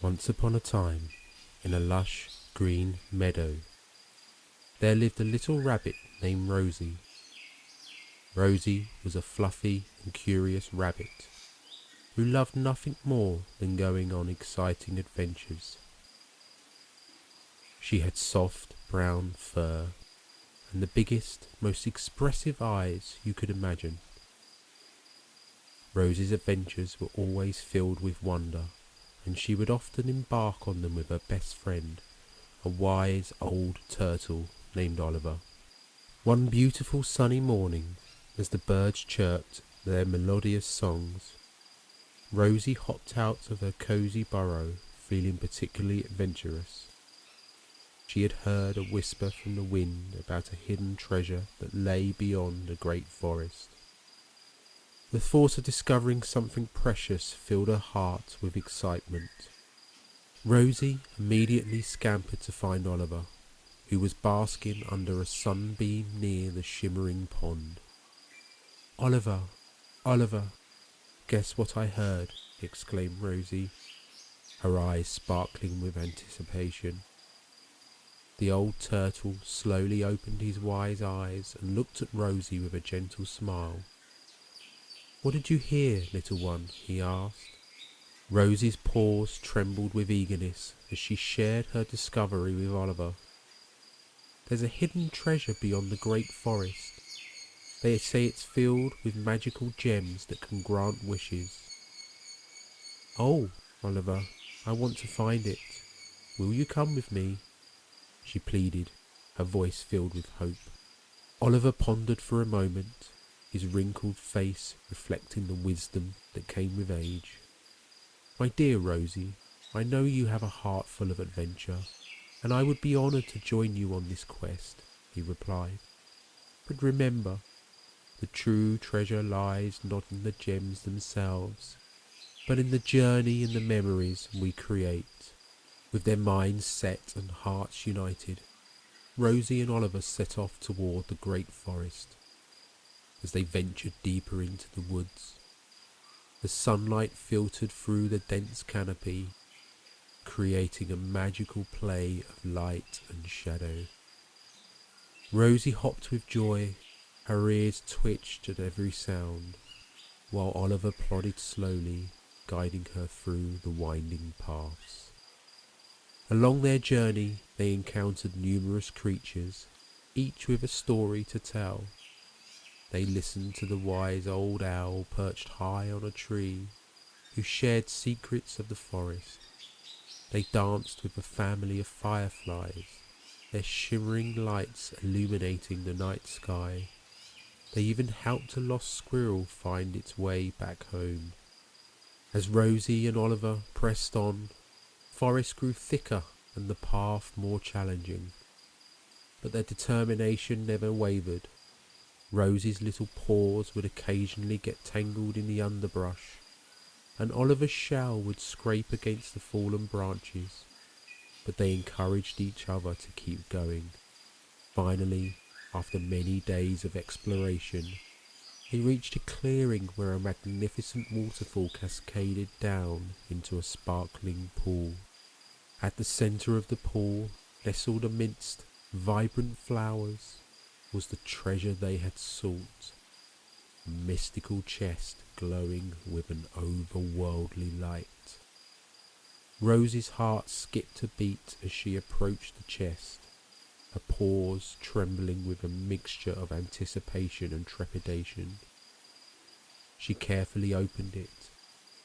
Once upon a time, in a lush green meadow, there lived a little rabbit named Rosie. Rosie was a fluffy and curious rabbit who loved nothing more than going on exciting adventures. She had soft brown fur and the biggest, most expressive eyes you could imagine. Rosie's adventures were always filled with wonder, and she would often embark on them with her best friend, a wise old turtle named Oliver. One beautiful sunny morning, as the birds chirped their melodious songs, Rosie hopped out of her cosy burrow feeling particularly adventurous. She had heard a whisper from the wind about a hidden treasure that lay beyond a great forest. The thought of discovering something precious filled her heart with excitement. Rosie immediately scampered to find Oliver, who was basking under a sunbeam near the shimmering pond. "Oliver, Oliver, guess what I heard?" exclaimed Rosie, her eyes sparkling with anticipation. The old turtle slowly opened his wise eyes and looked at Rosie with a gentle smile. "What did you hear, little one?" he asked. Rosie's paws trembled with eagerness as she shared her discovery with Oliver. "There's a hidden treasure beyond the great forest. They say it's filled with magical gems that can grant wishes." "Oh, Oliver, I want to find it. Will you come with me?" she pleaded, her voice filled with hope. Oliver pondered for a moment, his wrinkled face reflecting the wisdom that came with age. "My dear Rosie, I know you have a heart full of adventure, and I would be honoured to join you on this quest," he replied. "But remember, the true treasure lies not in the gems themselves, but in the journey and the memories we create." With their minds set and hearts united, Rosie and Oliver set off toward the great forest. As they ventured deeper into the woods, the sunlight filtered through the dense canopy, creating a magical play of light and shadow. Rosie hopped with joy, her ears twitched at every sound, while Oliver plodded slowly, guiding her through the winding paths. Along their journey they encountered numerous creatures, each with a story to tell. They listened to the wise old owl perched high on a tree, who shared secrets of the forest. They danced with a family of fireflies, their shimmering lights illuminating the night sky. They even helped a lost squirrel find its way back home. As Rosie and Oliver pressed on, the forest grew thicker and the path more challenging. But their determination never wavered. Rosie's little paws would occasionally get tangled in the underbrush, and Oliver's shell would scrape against the fallen branches, but they encouraged each other to keep going. Finally, after many days of exploration, they reached a clearing where a magnificent waterfall cascaded down into a sparkling pool. At the centre of the pool, nestled amidst vibrant flowers, was the treasure they had sought, a mystical chest glowing with an overworldly light. Rosie's heart skipped a beat as she approached the chest, her paws trembling with a mixture of anticipation and trepidation. She carefully opened it,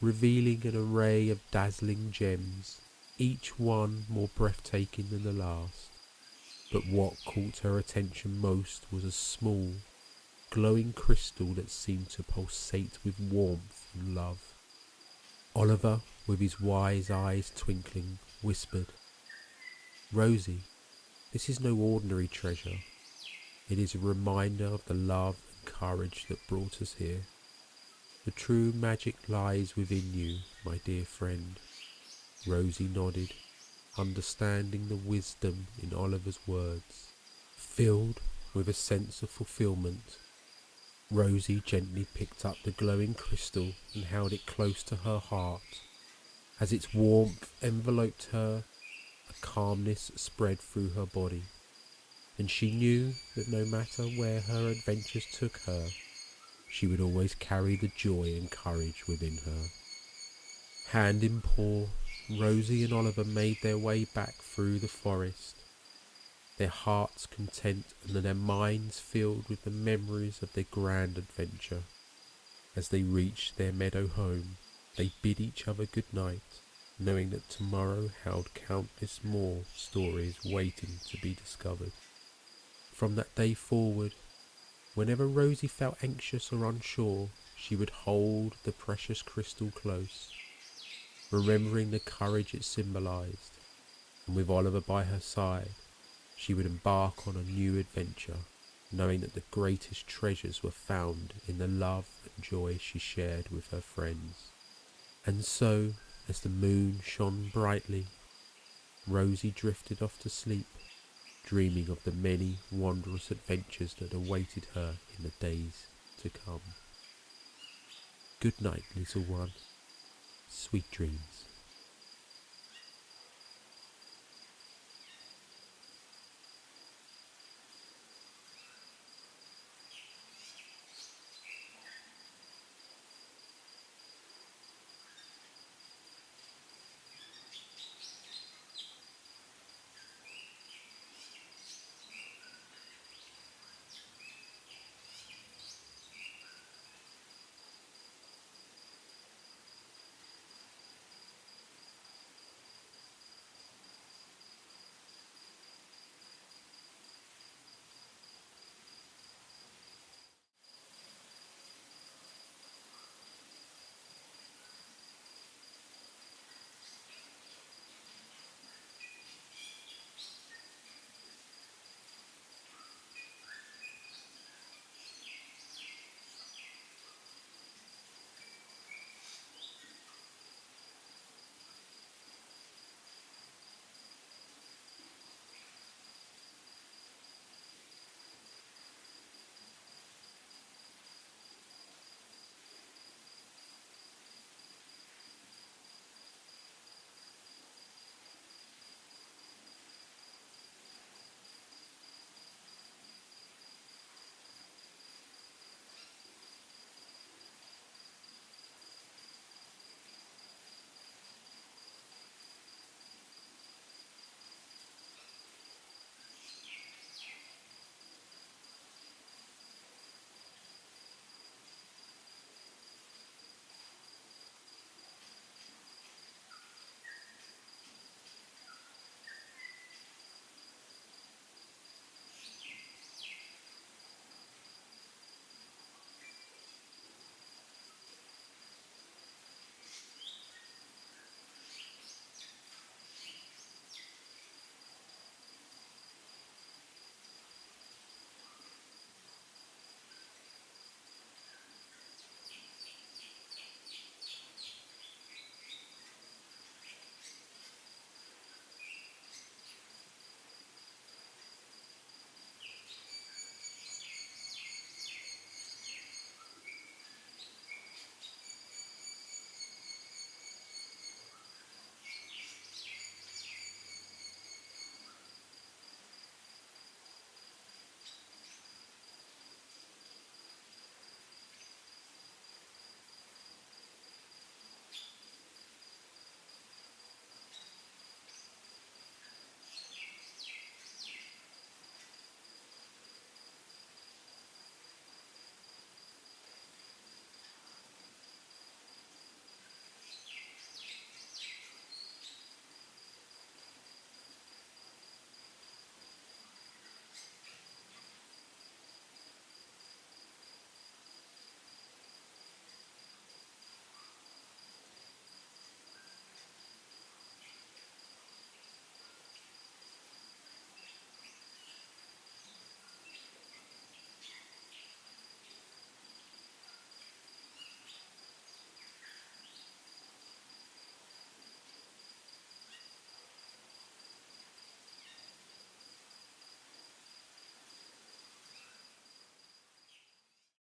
revealing an array of dazzling gems, each one more breathtaking than the last. But what caught her attention most was a small, glowing crystal that seemed to pulsate with warmth and love. Oliver, with his wise eyes twinkling, whispered, "Rosie, this is no ordinary treasure. It is a reminder of the love and courage that brought us here. The true magic lies within you, my dear friend." Rosie nodded, understanding the wisdom in Oliver's words. Filled with a sense of fulfillment, Rosie gently picked up the glowing crystal and held it close to her heart. As its warmth enveloped her, a calmness spread through her body, and she knew that no matter where her adventures took her, she would always carry the joy and courage within her. Hand in paw, Rosie and Oliver made their way back through the forest, their hearts content and their minds filled with the memories of their grand adventure. As they reached their meadow home, they bid each other good night, knowing that tomorrow held countless more stories waiting to be discovered. From that day forward, whenever Rosie felt anxious or unsure, she would hold the precious crystal close, remembering the courage it symbolised, and with Oliver by her side, she would embark on a new adventure, knowing that the greatest treasures were found in the love and joy she shared with her friends. And so, as the moon shone brightly, Rosie drifted off to sleep, dreaming of the many wondrous adventures that awaited her in the days to come. Good night, little one. Sweet dreams.